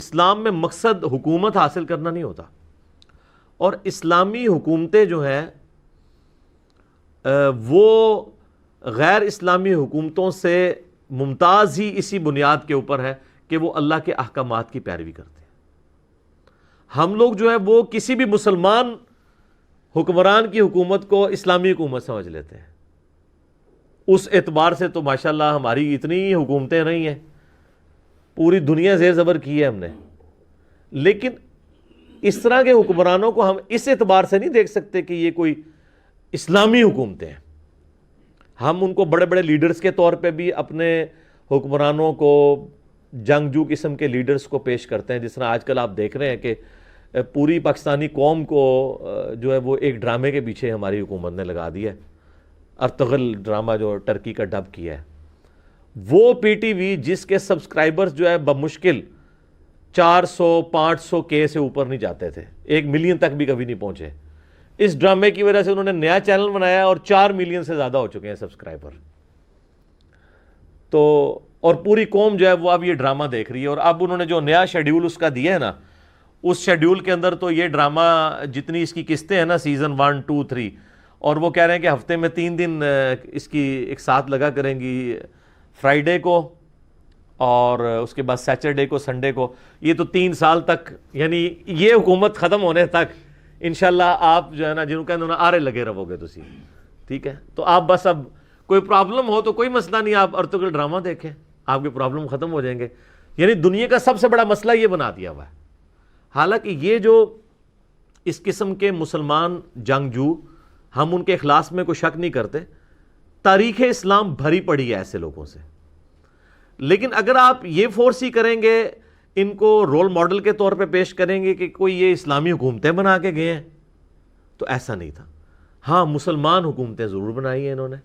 اسلام میں مقصد حکومت حاصل کرنا نہیں ہوتا، اور اسلامی حکومتیں جو ہیں وہ غیر اسلامی حکومتوں سے ممتاز ہی اسی بنیاد کے اوپر ہے کہ وہ اللہ کے احکامات کی پیروی کرتے ہیں۔ ہم لوگ جو ہے وہ کسی بھی مسلمان حکمران کی حکومت کو اسلامی حکومت سمجھ لیتے ہیں۔ اس اعتبار سے تو ماشاءاللہ ہماری اتنی حکومتیں رہی ہیں، پوری دنیا زیر زبر کی ہے ہم نے، لیکن اس طرح کے حکمرانوں کو ہم اس اعتبار سے نہیں دیکھ سکتے کہ یہ کوئی اسلامی حکومتیں ہیں۔ ہم ان کو بڑے بڑے لیڈرز کے طور پہ بھی اپنے حکمرانوں کو جنگجو قسم کے لیڈرز کو پیش کرتے ہیں، جس طرح آج کل آپ دیکھ رہے ہیں کہ پوری پاکستانی قوم کو جو ہے وہ ایک ڈرامے کے پیچھے ہماری حکومت نے لگا دیا ہے۔ ارطغرل ڈرامہ جو ٹرکی کا ڈب کیا ہے، وہ پی ٹی وی جس کے سبسکرائبرز جو ہے بمشکل 400-500 کے سے اوپر نہیں جاتے تھے، 1 ملین تک بھی کبھی نہیں پہنچے، اس ڈرامے کی وجہ سے انہوں نے نیا چینل بنایا اور 4 ملین سے زیادہ ہو چکے ہیں سبسکرائبر۔ تو اور پوری قوم جو ہے وہ اب یہ ڈرامہ دیکھ رہی ہے، اور اب انہوں نے جو نیا شیڈیول اس کا دیا ہے نا، اس شیڈیول کے اندر تو یہ ڈرامہ جتنی اس کی قسطیں ہیں نا، سیزن 1 2 3، اور وہ کہہ رہے ہیں کہ ہفتے میں 3 دن اس کی ایک ساتھ لگا کریں گی، فرائیڈے کو اور اس کے بعد سیچرڈے کو، سنڈے کو۔ یہ تو 3 سال تک، یعنی یہ حکومت ختم ہونے تک انشاءاللہ آپ جو ہے نا جنہوں کہتے ہیں آرے لگے رہو گے تسی، ٹھیک ہے؟ تو آپ بس اب کوئی پرابلم ہو تو کوئی مسئلہ نہیں، آپ ارطغرل ڈرامہ دیکھیں، آپ کے پرابلم ختم ہو جائیں گے۔ یعنی دنیا کا سب سے بڑا مسئلہ یہ بنا دیا ہوا ہے۔ حالانکہ یہ جو اس قسم کے مسلمان جنگجو، ہم ان کے اخلاص میں کوئی شک نہیں کرتے، تاریخ اسلام بھری پڑی ہے ایسے لوگوں سے، لیکن اگر آپ یہ فورس ہی کریں گے، ان کو رول ماڈل کے طور پہ پیش کریں گے کہ کوئی یہ اسلامی حکومتیں بنا کے گئے ہیں، تو ایسا نہیں تھا۔ ہاں، مسلمان حکومتیں ضرور بنائی ہیں انہوں نے،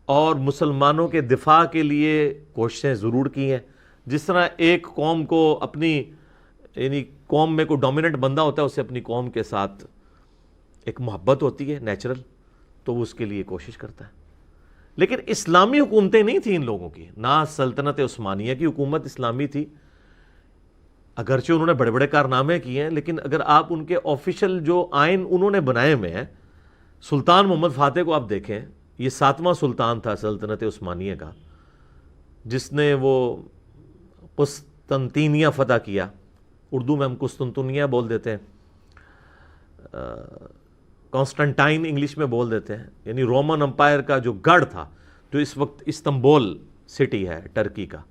اور مسلمانوں کے دفاع کے لیے کوششیں ضرور کی ہیں۔ جس طرح ایک قوم کو اپنی، یعنی قوم میں کوئی ڈومیننٹ بندہ ہوتا ہے، اسے اپنی قوم کے ساتھ ایک محبت ہوتی ہے نیچرل، تو وہ اس کے لیے کوشش کرتا ہے۔ لیکن اسلامی حکومتیں نہیں تھیں ان لوگوں کی، نہ سلطنت عثمانیہ کی حکومت اسلامی تھی، اگرچہ انہوں نے بڑے بڑے کارنامے کیے ہیں، لیکن اگر آپ ان کے آفیشل جو آئین انہوں نے بنائے ہوئے ہیں، سلطان محمد فاتح کو آپ دیکھیں، یہ 7واں سلطان تھا سلطنت عثمانیہ کا، جس نے وہ قسطنطینیہ فتح کیا، اردو میں ہم قسطنطنیہ بول دیتے ہیں، کانسٹنٹائن انگلش میں بول دیتے ہیں، یعنی رومن امپائر کا جو گڑھ تھا، جو اس وقت استنبول سٹی ہے ٹرکی کا۔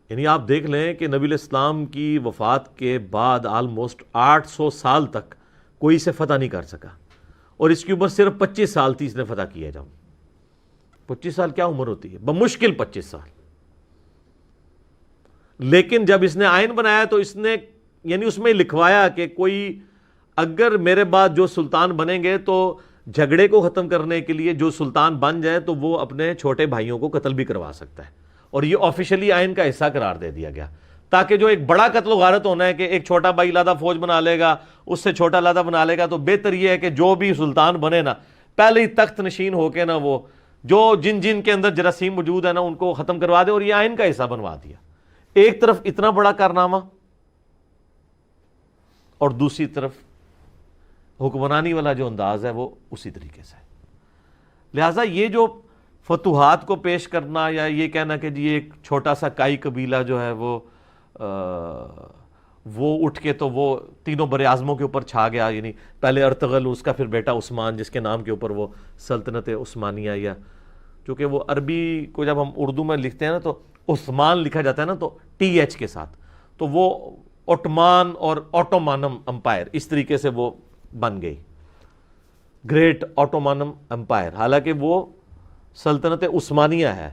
یعنی آپ دیکھ لیں کہ نبی الاسلام کی وفات کے بعد آلموسٹ 800 سال تک کوئی اسے فتح نہیں کر سکا، اور اس کی عمر صرف 25 سال تھی اس نے فتح کیا۔ جب 25 سال کیا عمر ہوتی ہے؟ بمشکل 25 سال۔ لیکن جب اس نے آئین بنایا تو اس نے، یعنی اس میں لکھوایا کہ کوئی اگر میرے بعد جو سلطان بنیں گے تو جھگڑے کو ختم کرنے کے لیے جو سلطان بن جائے تو وہ اپنے چھوٹے بھائیوں کو قتل بھی کروا سکتا ہے، اور یہ آفیشلی آئین کا حصہ قرار دے دیا گیا، تاکہ جو ایک بڑا قتل و غارت ہونا ہے کہ ایک چھوٹا بھائی علیحدہ فوج بنا لے گا، اس سے چھوٹا علیحدہ بنا لے گا، تو بہتر یہ ہے کہ جو بھی سلطان بنے نا، پہلے ہی تخت نشین ہو کے نا وہ جو جن کے اندر جراثیم موجود ہے نا ان کو ختم کروا دے، اور یہ آئین کا حصہ بنوا دیا۔ ایک طرف اتنا بڑا کارنامہ، اور دوسری طرف حکمرانی والا جو انداز ہے وہ اسی طریقے سے۔ لہٰذا یہ جو فتوحات کو پیش کرنا، یا یہ کہنا کہ جی ایک چھوٹا سا کائی قبیلہ جو ہے وہ اٹھ کے تو وہ تینوں بر اعظموں کے اوپر چھا گیا، یعنی پہلے ارطغرل، اس کا پھر بیٹا عثمان، جس کے نام کے اوپر وہ سلطنت عثمانیہ، یا چونکہ وہ عربی کو جب ہم اردو میں لکھتے ہیں نا تو عثمان لکھا جاتا ہے نا تو ٹی ایچ کے ساتھ، تو وہ اوٹمان اور اوٹومانم امپائر اس طریقے سے وہ بن گئی، گریٹ اوٹومانم امپائر۔ حالانکہ وہ سلطنت عثمانیہ ہے،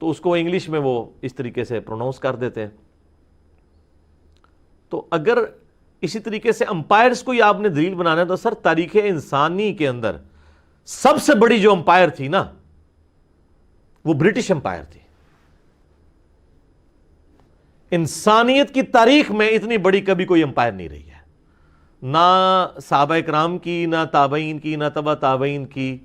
تو اس کو انگلش میں وہ اس طریقے سے پروناؤنس کر دیتے ہیں۔ تو اگر اسی طریقے سے امپائرز کو ہی آپ نے دلیل بنانا ہے تو سر تاریخ انسانی کے اندر سب سے بڑی جو امپائر تھی نا وہ برٹش امپائر تھی۔ انسانیت کی تاریخ میں اتنی بڑی کبھی کوئی امپائر نہیں رہی ہے، نہ صحابہ اکرام کی، نہ تابعین کی، نہ تبع تابعین کی،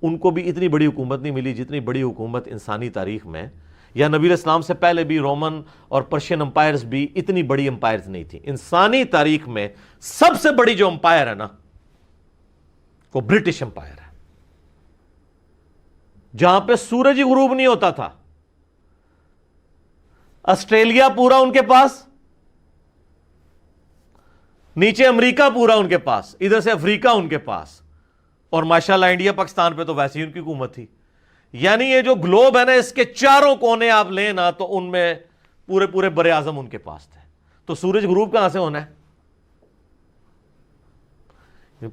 ان کو بھی اتنی بڑی حکومت نہیں ملی جتنی بڑی حکومت انسانی تاریخ میں یا نبی علیہ السلام سے پہلے بھی رومن اور پرشین امپائرز بھی اتنی بڑی امپائرز نہیں تھی. انسانی تاریخ میں سب سے بڑی جو امپائر ہے نا وہ برٹش امپائر ہے, جہاں پہ سورج ہی غروب نہیں ہوتا تھا. آسٹریلیا پورا ان کے پاس, نیچے امریکہ پورا ان کے پاس, ادھر سے افریقہ ان کے پاس, اور ماشاءاللہ انڈیا پاکستان پہ تو ویسے ہی ان کی حکومت تھی. یعنی یہ جو گلوب ہے نا, اس کے چاروں کونے آپ لیں نا تو ان میں پورے پورے بر اعظم ان کے پاس تھے. تو سورج غروب کہاں سے ہونا ہے؟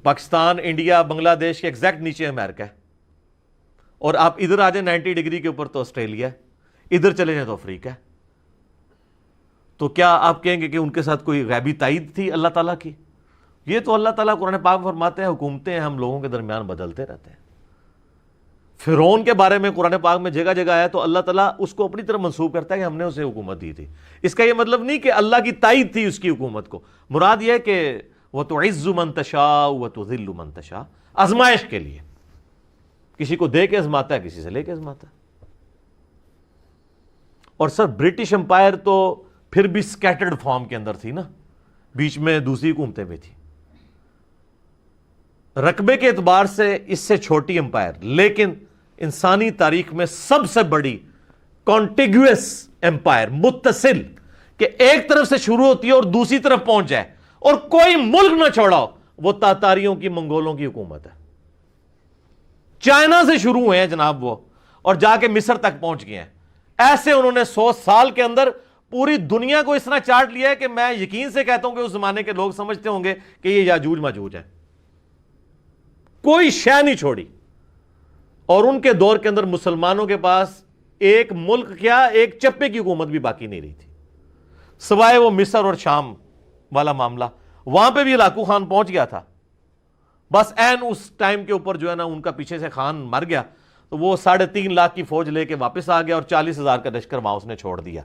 پاکستان, انڈیا, بنگلہ دیش کے ایگزیکٹ نیچے امریکہ ہے, اور آپ ادھر آ جائیں 90 ڈگری کے اوپر تو آسٹریلیا ہے, ادھر چلے جائیں تو افریقہ ہے. تو کیا آپ کہیں گے کہ ان کے ساتھ کوئی غیبی تائید تھی اللہ تعالیٰ کی؟ یہ تو اللہ تعالیٰ قرآن پاک فرماتے ہیں حکومتیں ہم لوگوں کے درمیان بدلتے رہتے ہیں. فرعون کے بارے میں قرآن پاک میں جگہ جگہ آیا تو اللہ تعالیٰ اس کو اپنی طرف منسوب کرتا ہے کہ ہم نے اسے حکومت دی تھی. اس کا یہ مطلب نہیں کہ اللہ کی تائید تھی اس کی حکومت کو, مراد یہ ہے کہ وَتُعِزُّ مَن تَشَاءُ وَتُذِلُّ مَن تَشَاءُ, آزمائش کے لیے, کسی کو دے کے آزماتا ہے, کسی سے لے کے آزماتا ہے. اور سر برٹش امپائر تو پھر بھی سکیٹرڈ فارم کے اندر تھی نا, بیچ میں دوسری حکومتیں بھی تھی. رقبے کے اعتبار سے اس سے چھوٹی امپائر, لیکن انسانی تاریخ میں سب سے بڑی کانٹیگوس امپائر, متصل, کہ ایک طرف سے شروع ہوتی ہے اور دوسری طرف پہنچ جائے اور کوئی ملک نہ چھوڑا ہو, وہ تاتاریوں کی, منگولوں کی حکومت ہے. چائنا سے شروع ہوئے ہیں جناب وہ, اور جا کے مصر تک پہنچ گئے ہیں. ایسے انہوں نے 100 سال کے اندر پوری دنیا کو اس طرح چاٹ لیا ہے کہ میں یقین سے کہتا ہوں کہ اس زمانے کے لوگ سمجھتے ہوں گے کہ یہ یاجوج ماجوج ہے. کوئی شے نہیں چھوڑی. اور ان کے دور کے اندر مسلمانوں کے پاس ایک ملک کیا, ایک چپے کی حکومت بھی باقی نہیں رہی تھی, سوائے وہ مصر اور شام والا معاملہ. وہاں پہ بھی لاکو خان پہنچ گیا تھا, بس این اس ٹائم کے اوپر جو ہے نا ان کا پیچھے سے خان مر گیا, تو وہ 3.5 لاکھ کی فوج لے کے واپس آ گیا اور 40,000 کا لشکر وہاں اس نے چھوڑ دیا.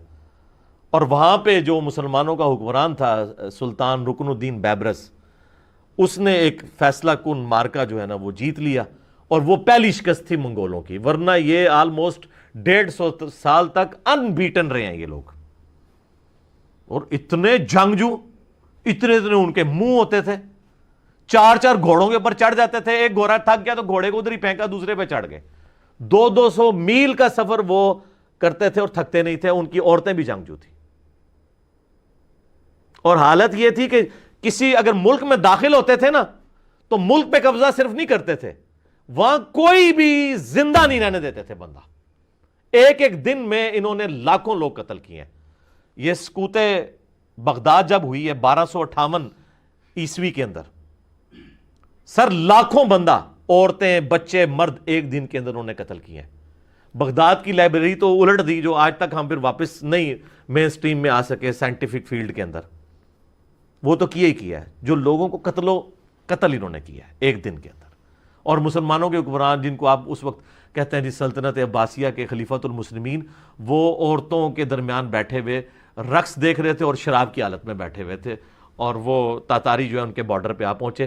اور وہاں پہ جو مسلمانوں کا حکمران تھا سلطان رکن الدین بیبرس, اس نے ایک فیصلہ کن مارکا جو ہے نا وہ جیت لیا, اور وہ پہلی شکست تھی منگولوں کی. ورنہ یہ آلموسٹ 150 سال تک ان بیٹن رہے ہیں یہ لوگ. اور اتنے جنگجو, اتنے ان کے منہ ہوتے تھے, 4 گھوڑوں کے اوپر چڑھ جاتے تھے. ایک گھوڑا تھک گیا تو گھوڑے کو ادھر ہی پھینکا, دوسرے پہ چڑھ گئے. 200 میل کا سفر وہ کرتے تھے اور تھکتے نہیں تھے. ان کی عورتیں بھی جنگجو تھی. اور حالت یہ تھی کہ کسی اگر ملک میں داخل ہوتے تھے نا تو ملک پہ قبضہ صرف نہیں کرتے تھے, وہاں کوئی بھی زندہ نہیں رہنے دیتے تھے بندہ. ایک دن میں انہوں نے لاکھوں لوگ قتل کیے ہیں. یہ سقوط بغداد جب ہوئی ہے 1258 عیسوی کے اندر, سر لاکھوں بندہ, عورتیں, بچے, مرد ایک دن کے اندر انہوں نے قتل کیے ہیں. بغداد کی لائبریری تو الٹ دی, جو آج تک ہم پھر واپس نہیں مین سٹریم میں آ سکے سائنٹیفک فیلڈ کے اندر. وہ تو کیا ہی کیا ہے, جو لوگوں کو قتل انہوں نے کیا ہے ایک دن کے اندر. اور مسلمانوں کے حکمران جن کو آپ اس وقت کہتے ہیں جی سلطنت عباسیہ کے خلیفۃ المسلمین, وہ عورتوں کے درمیان بیٹھے ہوئے رقص دیکھ رہے تھے اور شراب کی حالت میں بیٹھے ہوئے تھے. اور وہ تاتاری جو ہے ان کے بارڈر پہ آ پہنچے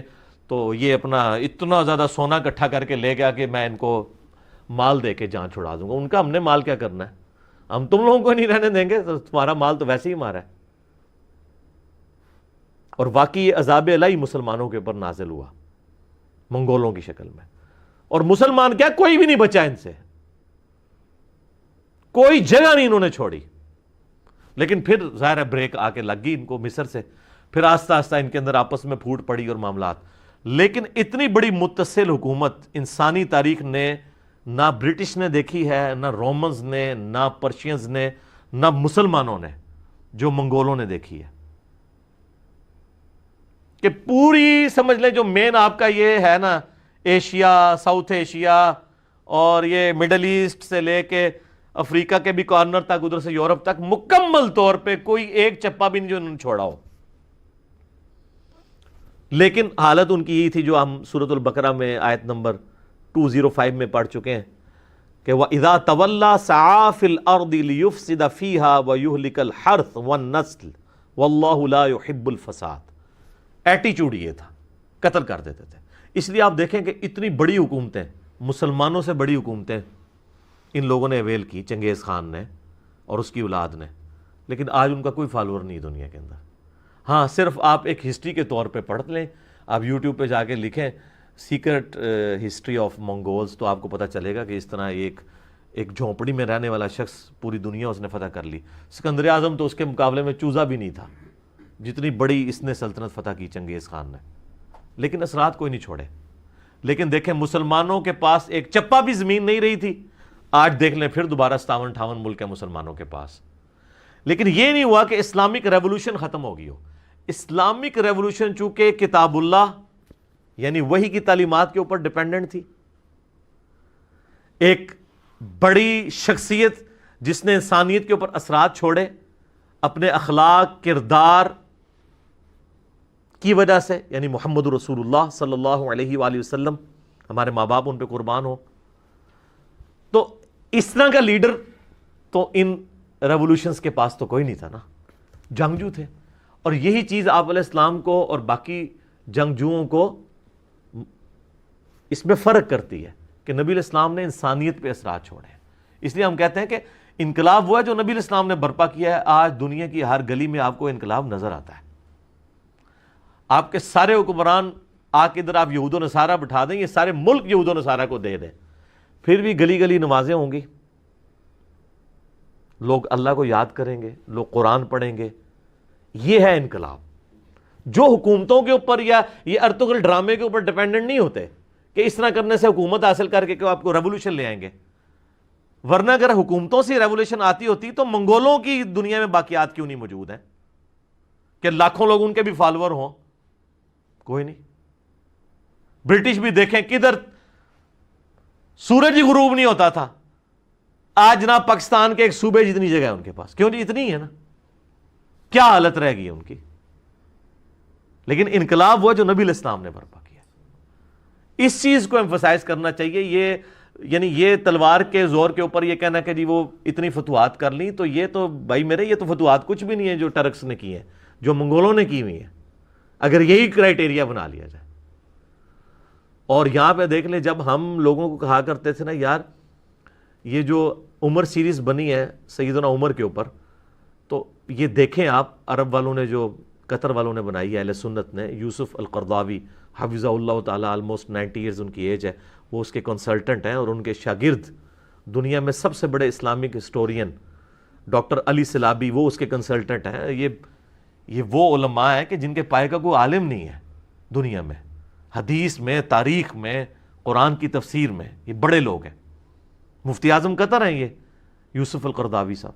تو یہ اپنا اتنا زیادہ سونا اکٹھا کر کے لے گیا کہ میں ان کو مال دے کے جان چھڑا دوں گا. ان کا ہم نے مال کیا کرنا ہے, ہم تم لوگوں کو نہیں رہنے دیں گے, تو تمہارا مال تو ویسے ہی ہمارا ہے. اور واقعی یہ عذاب الہی مسلمانوں کے اوپر نازل ہوا منگولوں کی شکل میں. اور مسلمان کیا, کوئی بھی نہیں بچا ان سے, کوئی جگہ نہیں انہوں نے چھوڑی. لیکن پھر ظاہر ہے بریک آ کے لگ گئی ان کو مصر سے, پھر آہستہ آہستہ ان کے اندر آپس میں پھوٹ پڑی اور معاملات. لیکن اتنی بڑی متصل حکومت انسانی تاریخ نے نہ برٹش نے دیکھی ہے, نہ رومنز نے, نہ پرشینز نے, نہ مسلمانوں نے, جو منگولوں نے دیکھی ہے. کہ پوری سمجھ لیں جو مین آپ کا یہ ہے نا ایشیا, ساؤتھ ایشیا اور یہ مڈل ایسٹ سے لے کے افریقہ کے بھی کارنر تک, ادھر سے یورپ تک, مکمل طور پہ کوئی ایک چپا بھی نہیں جو انہوں نے چھوڑا ہو. لیکن حالت ان کی یہی تھی جو ہم سورۃ البقرہ میں آیت نمبر 205 میں پڑھ چکے ہیں کہ وَإِذَا تَوَلَّا سَعَىٰ فِي الْأَرْضِ لِيُفْسِدَ فِيهَا وَيُهْلِكَ الْحَرْثَ وَالنَّسْلَ وَاللَّهُ لَا يُحِبُّ الْفَسَادَ. ایٹیچیوڈ یہ تھا, قتل کر دیتے تھے. اس لیے آپ دیکھیں کہ اتنی بڑی حکومتیں, مسلمانوں سے بڑی حکومتیں ان لوگوں نے اویل کی, چنگیز خان نے, اور اس کی اولاد نے، لیکن آج ان کا کوئی فالوور نہیں دنیا کے اندر. ہاں صرف آپ ایک ہسٹری کے طور پہ پڑھ لیں، آپ یوٹیوب پہ جا کے لکھیں سیکرٹ ہسٹری آف منگولز، تو آپ کو پتہ چلے گا کہ اس طرح ایک جھونپڑی میں رہنے والا شخص پوری دنیا اس نے فتح کر لی. سکندر اعظم تو اس کے مقابلے میں چوزا بھی نہیں تھا، جتنی بڑی اس نے سلطنت فتح کی چنگیز خان نے، لیکن اثرات کوئی نہیں چھوڑے. لیکن دیکھیں مسلمانوں کے پاس ایک چپا بھی زمین نہیں رہی تھی، آج دیکھ لیں پھر دوبارہ 57-58 ملک ہے مسلمانوں کے پاس. لیکن یہ نہیں ہوا کہ اسلامک ریولوشن ختم ہو گئی ہو. اسلامک ریولوشن چونکہ کتاب اللہ یعنی وحی کی تعلیمات کے اوپر ڈیپینڈنٹ تھی، ایک بڑی شخصیت جس نے انسانیت کے اوپر اثرات چھوڑے اپنے اخلاق کردار کی وجہ سے، یعنی محمد رسول اللہ صلی اللہ علیہ وآلہ وسلم، ہمارے ماں باپ ان پہ قربان ہو. تو اس طرح کا لیڈر تو ان ریولوشنز کے پاس تو کوئی نہیں تھا نا، جنگجو تھے. اور یہی چیز آپ علیہ السلام کو اور باقی جنگجوؤں کو اس میں فرق کرتی ہے کہ نبی علیہ السلام نے انسانیت پہ اثرات چھوڑے ہیں. اس لیے ہم کہتے ہیں کہ انقلاب ہوا ہے جو نبی علیہ السلام نے برپا کیا ہے. آج دنیا کی ہر گلی میں آپ کو انقلاب نظر آتا ہے. آپ کے سارے حکمران آ کے ادھر آپ یہود و نصارہ بٹھا دیں، یہ سارے ملک یہود و نصارہ کو دے دیں، پھر بھی گلی گلی نمازیں ہوں گی، لوگ اللہ کو یاد کریں گے، لوگ قرآن پڑھیں گے. یہ ہے انقلاب. جو حکومتوں کے اوپر یا یہ ارطغرل ڈرامے کے اوپر ڈیپینڈنٹ نہیں ہوتے کہ اس طرح کرنے سے حکومت حاصل کر کے کہ آپ کو ریولوشن لے آئیں گے. ورنہ اگر حکومتوں سے ریولوشن آتی ہوتی تو منگولوں کی دنیا میں باقیات کیوں نہیں موجود ہیں کہ لاکھوں لوگ ان کے بھی فالوور ہوں؟ کوئی نہیں. برٹش بھی دیکھیں کدھر سورج ہی غروب نہیں ہوتا تھا، آج جناب پاکستان کے ایک صوبے جتنی جگہ ہے ان کے پاس. کیوں جی؟ اتنی ہے نا، کیا حالت رہ گئی ان کی. لیکن انقلاب ہوا جو نبی علیہ السلام نے برپا کیا. اس چیز کو ایمفسائز کرنا چاہیے. یہ یعنی یہ تلوار کے زور کے اوپر یہ کہنا کہ جی وہ اتنی فتوحات کر لیں، تو یہ تو بھائی میرے یہ تو فتوحات کچھ بھی نہیں ہے جو ٹرکس نے کی ہیں، جو منگولوں نے کی ہوئی ہیں، اگر یہی کرائٹیریا بنا لیا جائے. اور یہاں پہ دیکھ لیں جب ہم لوگوں کو کہا کرتے تھے نا یار یہ جو عمر سیریز بنی ہے سیدنا عمر کے اوپر، تو یہ دیکھیں آپ عرب والوں نے جو قطر والوں نے بنائی ہے، اہل سنت نے، یوسف القرضاوی حفظہ اللہ تعالی، آلموسٹ 90 ایئرز ان کی ایج ہے، وہ اس کے کنسلٹنٹ ہیں، اور ان کے شاگرد دنیا میں سب سے بڑے اسلامک ہسٹورین ڈاکٹر علی سلابی وہ اس کے کنسلٹنٹ ہیں. یہ وہ علماء ہیں کہ جن کے پائے کا کوئی عالم نہیں ہے دنیا میں، حدیث میں، تاریخ میں، قرآن کی تفسیر میں. یہ بڑے لوگ ہیں. مفتی اعظم قطر ہیں یہ یوسف القرضاوی صاحب.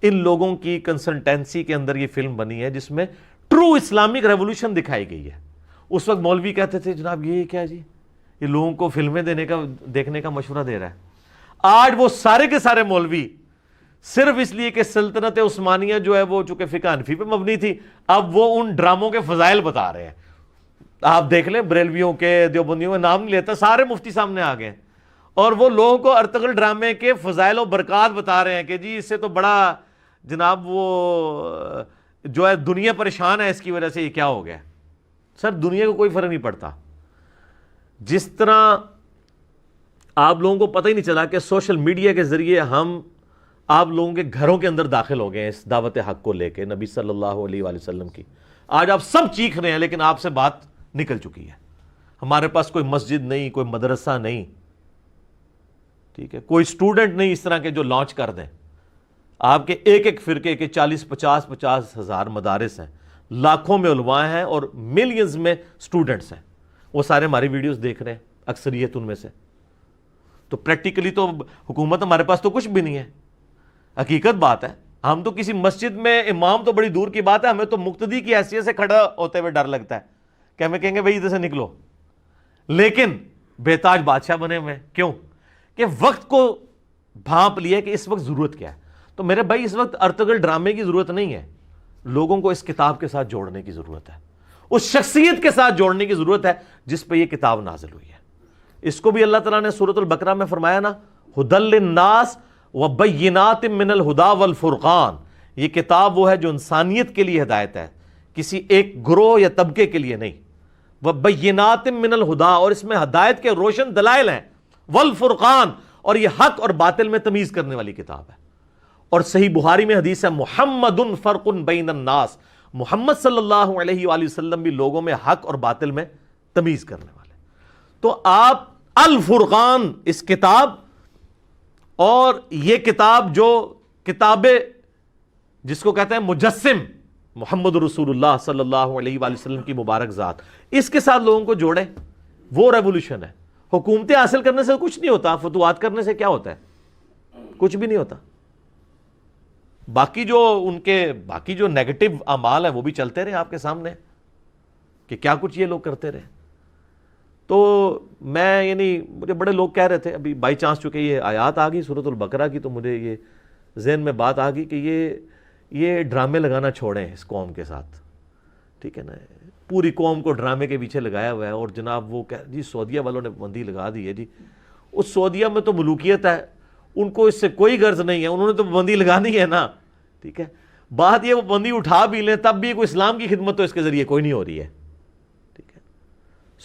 ان لوگوں کی کنسلٹنسی کے اندر یہ فلم بنی ہے جس میں ٹرو اسلامک ریولوشن دکھائی گئی ہے. اس وقت مولوی کہتے تھے جناب یہ کیا جی، یہ لوگوں کو فلمیں دیکھنے کا مشورہ دے رہا ہے. آج وہ سارے کے سارے مولوی صرف اس لیے کہ سلطنت عثمانیہ جو ہے وہ چونکہ فقہ حنفی پہ مبنی تھی، اب وہ ان ڈراموں کے فضائل بتا رہے ہیں. آپ دیکھ لیں بریلویوں کے، دیوبندیوں کے، نام نہیں لیتا، سارے مفتی سامنے آ گئے اور وہ لوگوں کو ارطغرل ڈرامے کے فضائل و برکات بتا رہے ہیں کہ جی اس سے تو بڑا جناب وہ جو ہے دنیا پریشان ہے اس کی وجہ سے، یہ کیا ہو گیا. سر دنیا کو کوئی فرق نہیں پڑتا. جس طرح آپ لوگوں کو پتہ ہی نہیں چلا کہ سوشل میڈیا کے ذریعے ہم آپ لوگوں کے گھروں کے اندر داخل ہو گئے ہیں اس دعوت حق کو لے کے نبی صلی اللہ علیہ وآلہ وسلم کی. آج آپ سب چیخ رہے ہیں لیکن آپ سے بات نکل چکی ہے. ہمارے پاس کوئی مسجد نہیں، کوئی مدرسہ نہیں، ٹھیک ہے، کوئی اسٹوڈنٹ نہیں اس طرح کے جو لانچ کر دیں. آپ کے ایک ایک فرقے کے 40-50 ہزار مدارس ہیں، لاکھوں میں علماء ہیں اور ملینز میں اسٹوڈنٹس ہیں. وہ سارے ہماری ویڈیوز دیکھ رہے ہیں، اکثریت ان میں سے. تو پریکٹیکلی تو حکومت ہمارے پاس تو کچھ بھی نہیں ہے. حقیقت بات ہے، ہم تو کسی مسجد میں امام تو بڑی دور کی بات ہے، ہمیں تو مقتدی کی حیثیت سے کھڑا ہوتے ہوئے ڈر لگتا ہے کہ ہمیں کہیں گے بھائی ادھر سے نکلو. لیکن بے تاج بادشاہ بنے ہوئے. کیوں؟ کہ وقت کو بھانپ لیا کہ اس وقت ضرورت کیا ہے. تو میرے بھائی اس وقت ارطغرل ڈرامے کی ضرورت نہیں ہے، لوگوں کو اس کتاب کے ساتھ جوڑنے کی ضرورت ہے، اس شخصیت کے ساتھ جوڑنے کی ضرورت ہے جس پہ یہ کتاب نازل ہوئی ہے. اس کو بھی اللہ تعالیٰ نے سورۃ البقرہ میں فرمایا نا، ھدی للناس وبینات من الہدی والفرقان. یہ کتاب وہ ہے جو انسانیت کے لیے ہدایت ہے، کسی ایک گروہ یا طبقے کے لیے نہیں. وبینات من الہدی، اور اس میں ہدایت کے روشن دلائل ہیں، والفرقان، اور یہ حق اور باطل میں تمیز کرنے والی کتاب ہے. اور صحیح بخاری میں حدیث ہے محمد فرق بین الناس، محمد صلی اللہ علیہ وآلہ وسلم بھی لوگوں میں حق اور باطل میں تمیز کرنے والے. تو آپ الفرقان اس کتاب اور یہ کتاب جو کتاب جس کو کہتے ہیں مجسم محمد رسول اللہ صلی اللہ علیہ وآلہ وسلم کی مبارک ذات، اس کے ساتھ لوگوں کو جوڑے، وہ ریولوشن ہے. حکومتیں حاصل کرنے سے کچھ نہیں ہوتا، فتوحات کرنے سے کیا ہوتا ہے؟ کچھ بھی نہیں ہوتا. باقی جو نیگیٹو اعمال ہیں وہ بھی چلتے رہے آپ کے سامنے کہ کیا کچھ یہ لوگ کرتے رہے. تو میں مجھے بڑے لوگ کہہ رہے تھے ابھی بائی چانس چونکہ یہ آیات آ گئی سورۃ البقرہ کی، تو مجھے یہ ذہن میں بات آ گئی کہ یہ ڈرامے لگانا چھوڑیں اس قوم کے ساتھ. ٹھیک ہے نا، پوری قوم کو ڈرامے کے پیچھے لگایا ہوا ہے. اور جناب وہ جی سعودیہ والوں نے پابندی لگا دی ہے، جی اس سعودیہ میں تو ملوکیت ہے، ان کو اس سے کوئی غرض نہیں ہے، انہوں نے تو پابندی لگانی ہے نا. ٹھیک ہے، بات یہ وہ پابندی اٹھا بھی لیں تب بھی کوئی اسلام کی خدمت تو اس کے ذریعے کوئی نہیں ہو رہی ہے. ٹھیک ہے،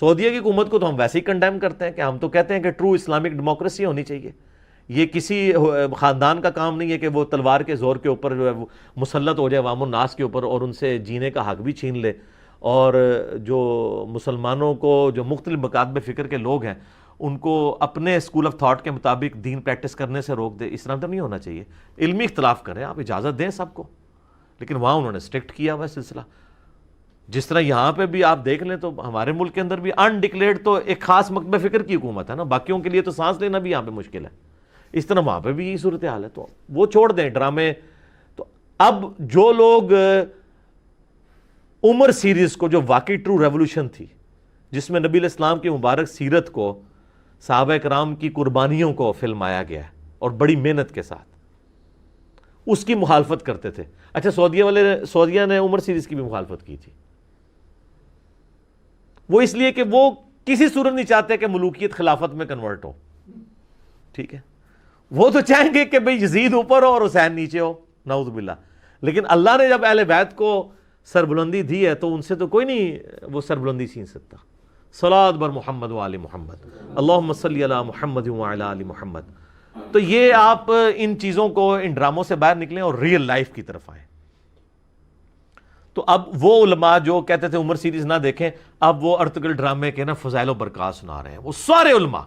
سعودیہ کی حکومت کو تو ہم ویسے ہی کنڈیم کرتے ہیں کہ ہم تو کہتے ہیں کہ ٹرو اسلامک ڈیموکریسی ہونی چاہیے. یہ کسی خاندان کا کام نہیں ہے کہ وہ تلوار کے زور کے اوپر جو ہے وہ مسلط ہو جائے عوام الناس کے اوپر اور ان سے جینے کا حق بھی چھین لے، اور جو مسلمانوں کو جو مختلف مکاتب فکر کے لوگ ہیں ان کو اپنے اسکول آف تھاٹ کے مطابق دین پریکٹس کرنے سے روک دے. اس طرح تو نہیں ہونا چاہیے. علمی اختلاف کریں، آپ اجازت دیں سب کو، لیکن وہاں انہوں نے اسٹرکٹ کیا ہوا ہے سلسلہ. جس طرح یہاں پہ بھی آپ دیکھ لیں تو ہمارے ملک کے اندر بھی انڈکلیئرڈ تو ایک خاص مکتب فکر کی حکومت ہے نا، باقیوں کے لیے تو سانس لینا بھی یہاں پہ مشکل ہے. اس طرح وہاں پہ بھی یہی صورتحال ہے. تو وہ چھوڑ دیں ڈرامے. تو اب جو لوگ عمر سیریز کو جو واقعی ٹرو ریولوشن تھی، جس میں نبی علیہ السلام کی مبارک سیرت کو، صحابہ کرام کی قربانیوں کو فلمایا گیا ہے اور بڑی محنت کے ساتھ، اس کی مخالفت کرتے تھے. اچھا سعودیہ نے عمر سیریز کی بھی مخالفت کی تھی. وہ اس لیے کہ وہ کسی صورت نہیں چاہتے کہ ملوکیت خلافت میں کنورٹ ہو. ٹھیک ہے، وہ تو چاہیں گے کہ بھئی یزید اوپر ہو اور حسین نیچے ہو، نعوذ باللہ. لیکن اللہ نے جب اہل بیت کو سربلندی دی ہے تو ان سے تو کوئی نہیں وہ سربلندی چھین سکتا. صلاۃ بر محمد و آل محمد، اللہم صلی علی محمد و علی آل محمد. تو یہ آپ ان چیزوں کو، ان ڈراموں سے باہر نکلیں اور ریئل لائف کی طرف آئیں. تو اب وہ علماء جو کہتے تھے عمر سیریز نہ دیکھیں، اب وہ ارطغرل ڈرامے کے نا فضائل و برکات سنا رہے ہیں. وہ سارے علماء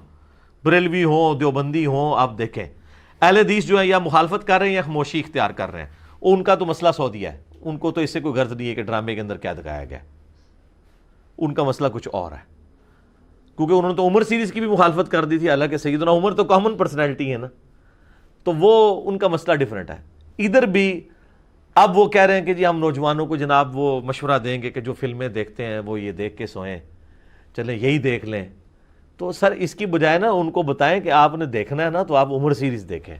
بریلوی ہوں، دیوبندی ہوں، آپ دیکھیں اہل حدیث جو ہیں یا مخالفت کر رہے ہیں یا خاموشی اختیار کر رہے ہیں. ان کا تو مسئلہ سعودیہ ہے، ان کو تو اس سے کوئی غرض نہیں ہے کہ ڈرامے کے اندر کیا دکھایا گیا. ان کا مسئلہ کچھ اور ہے، کیونکہ انہوں نے تو عمر سیریز کی بھی مخالفت کر دی تھی. حالانکہ سیدنا عمر تو کامن پرسنالٹی ہے نا، تو وہ ان کا مسئلہ ڈیفرنٹ ہے. ادھر بھی اب وہ کہہ رہے ہیں کہ جی ہم نوجوانوں کو جناب وہ مشورہ دیں گے کہ جو فلمیں دیکھتے ہیں وہ یہ دیکھ کے سوئیں، چلیں یہی دیکھ لیں. تو سر اس کی بجائے نا ان کو بتائیں کہ آپ نے دیکھنا ہے نا تو آپ عمر سیریز دیکھیں.